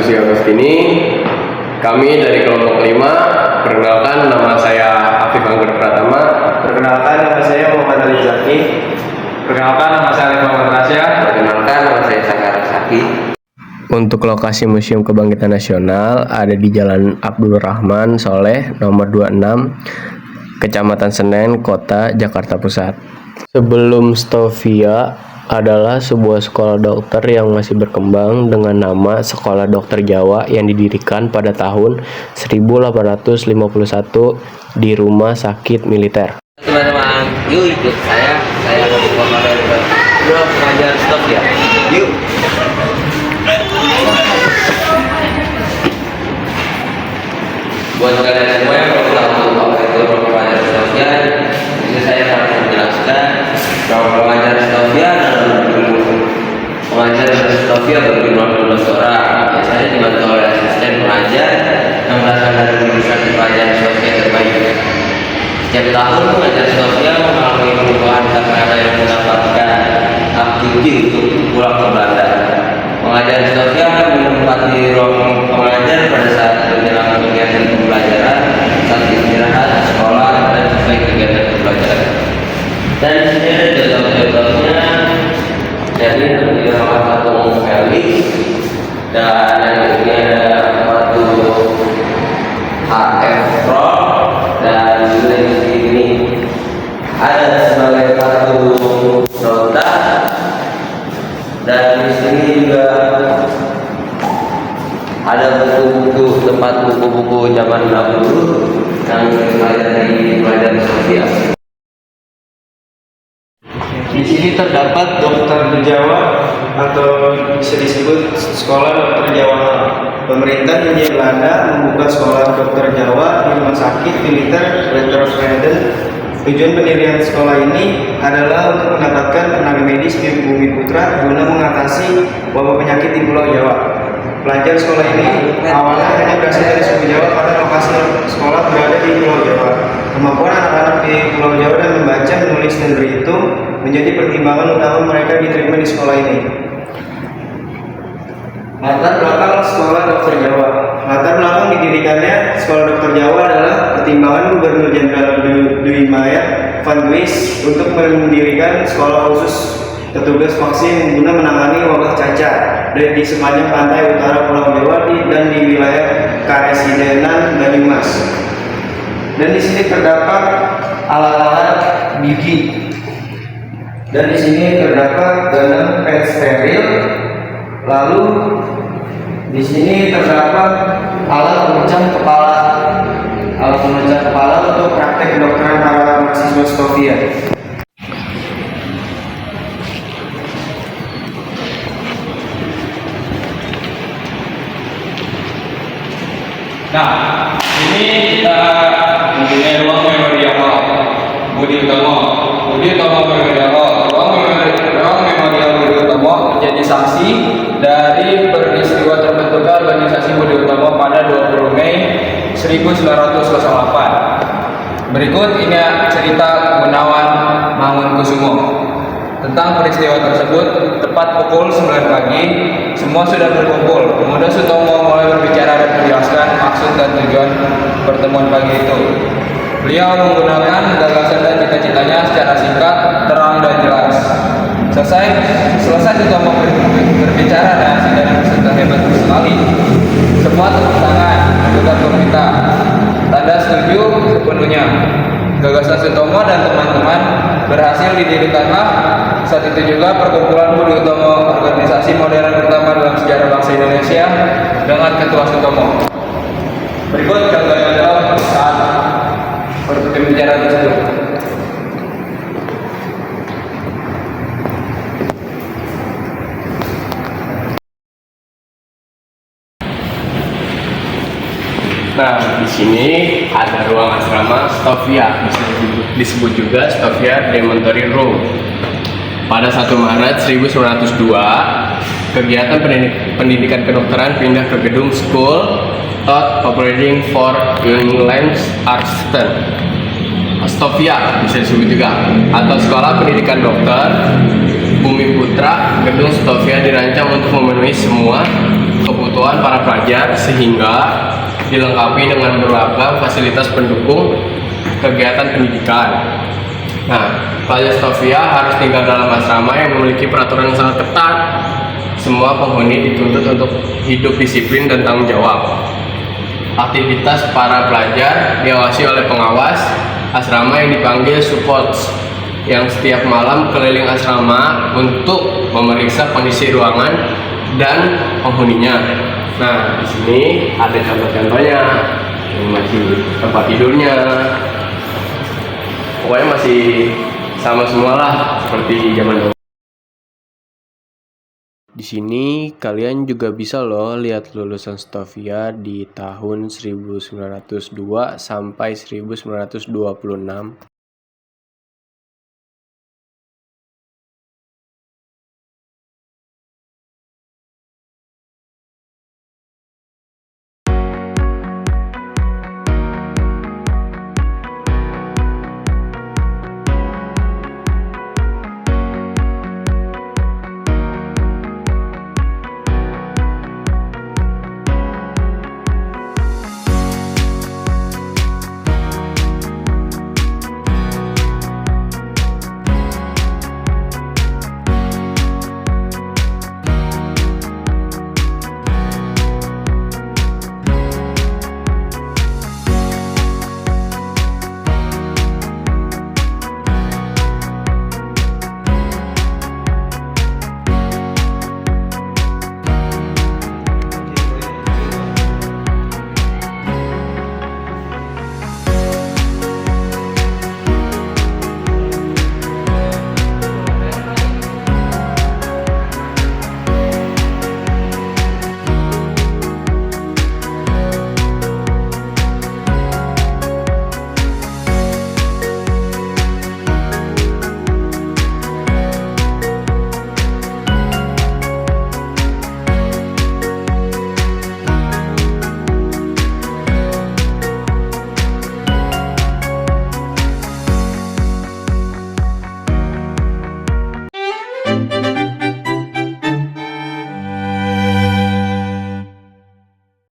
Susi Agustini. Kami dari kelompok 5. Perkenalkan, nama saya Afif Angger Pratama. Perkenalkan, nama saya Muhammad Ali Zaki. Perkenalkan, nama saya Alif Muhammad Rasya. Perkenalkan, nama saya Sakar Saki. Untuk lokasi Museum Kebangkitan Nasional ada di Jalan Abdul Rahman Soleh nomor 26, Kecamatan Senen, Kota Jakarta Pusat. Sebelum Stovia adalah sebuah sekolah dokter yang masih berkembang dengan nama Sekolah Dokter Jawa yang didirikan pada tahun 1851 di Rumah Sakit Militer. Teman-teman, yuk ikut saya akan membawa kalian ke dua pengajar stop ya. Yuk. Buat kalian semua yang belum tahu apa itu pengajar stop ya, ini saya akan menjelaskan bahwa pengajar stop ya adalah pengajar stop ya berjumlah 12 orang. Biasanya dibantu oleh asisten pengajar yang berasal dari lulusan pengajar stop ya terbaik. Setiap tahun pengajar sosial mengalami perubahan karena ada yang mendapatkan hak cuti untuk pulang ke Belanda. Pengajar sosial menempati ruang pengajar pada saat menjelang kegiatan pembelajaran, saat istirahat, sekolah, dan sesuai kegiatan pembelajaran. Dan di sini ada contoh-contohnya. Jadi terdiri salah satu Felix dan yang ini ada satu HF Pro dan juga di sini ada sebagai satu nota dan di sini juga ada buku-buku tempat buku-buku zaman dahulu yang dari pelajaran sosial. Di sini terdapat dokter Jawa atau bisa disebut sekolah dokter Jawa. Pemerintah Hindia Belanda membuka sekolah dokter Jawa di Rumah Sakit Militer Lettersweden. Tujuan pendirian sekolah ini adalah untuk mendapatkan tenaga medis di Bumi Putra guna mengatasi wabah penyakit di Pulau Jawa. Pelajar sekolah ini awalnya hanya berasal dari suku Jawa karena lokasi sekolah berada di Pulau Jawa. Kemampuan anak-anak di Pulau Jawa dan membaca, menulis, dan berhitung menjadi pertimbangan utama mereka diterima di sekolah ini. Latar belakang sekolah dokter Jawa. Latar belakang didirikannya sekolah dokter Jawa adalah pertimbangan Gubernur Jenderal Dwi Maya Van Duyst untuk mendirikan sekolah khusus petugas vaksin guna menangani wabah cacar di sepanjang pantai utara Pulau Jawa dan di wilayah Karesidenan Banyumas. Dan di sini terdapat alat-alat gigi. Dan di sini terdapat dalam pet steril. Lalu di sini terdapat alat pemecah kepala untuk praktek kedokteran para mahasiswa Stovia. Nah, ini kita mempunyai ruang memori awal Budi Utomo memori awal. Ruang memorial Budi Utomo menjadi saksi dari peristiwa terbentuknya organisasi Budi Utomo pada 20 Mei 1908. Berikut ini cerita Gunawan Mangunkusumo. Tentang peristiwa tersebut, tepat pukul 9 pagi, semua sudah berkumpul. Pemuda Sutomo mulai berbicara dan menjelaskan maksud dan tujuan pertemuan pagi itu. Beliau menggunakan gagasan dan cita-citanya secara singkat, terang, dan jelas. Selesai Sutomo berbicara dan sudah hebat sekali. Semua tepuk tangan, juga pemerintah. Tanda setuju sepenuhnya. Gagasan Sutomo dan teman-teman berhasil didirikanlah. Saat itu juga perkumpulan Budi Utomo, organisasi modern pertama dalam sejarah bangsa Indonesia dengan Ketua Sutomo. Berikut gambaran saat pembicaraan tersebut. Nah, di sini ada ruang asrama Stovia, disebut juga Stovia Dormitory Room. Pada 1 Maret 1902, kegiatan pendidikan kedokteran pindah ke gedung School of Operating for England's Arston. Stovia bisa disebut juga, atau Sekolah Pendidikan Dokter Bumi Putra. Gedung Stovia dirancang untuk memenuhi semua kebutuhan para pelajar sehingga dilengkapi dengan beragam fasilitas pendukung kegiatan pendidikan. Nah, pelajar Stovia harus tinggal dalam asrama yang memiliki peraturan yang sangat ketat. Semua penghuni dituntut untuk hidup disiplin dan tanggung jawab. Aktivitas para pelajar diawasi oleh pengawas asrama yang dipanggil supports, yang setiap malam keliling asrama untuk memeriksa kondisi ruangan dan penghuninya. Nah, di sini ada contoh-contohnya, yang masih tempat tidurnya. Pokoknya masih sama semua lah seperti zaman dulu. Di sini kalian juga bisa loh lihat lulusan Stovia di tahun 1902 sampai 1926.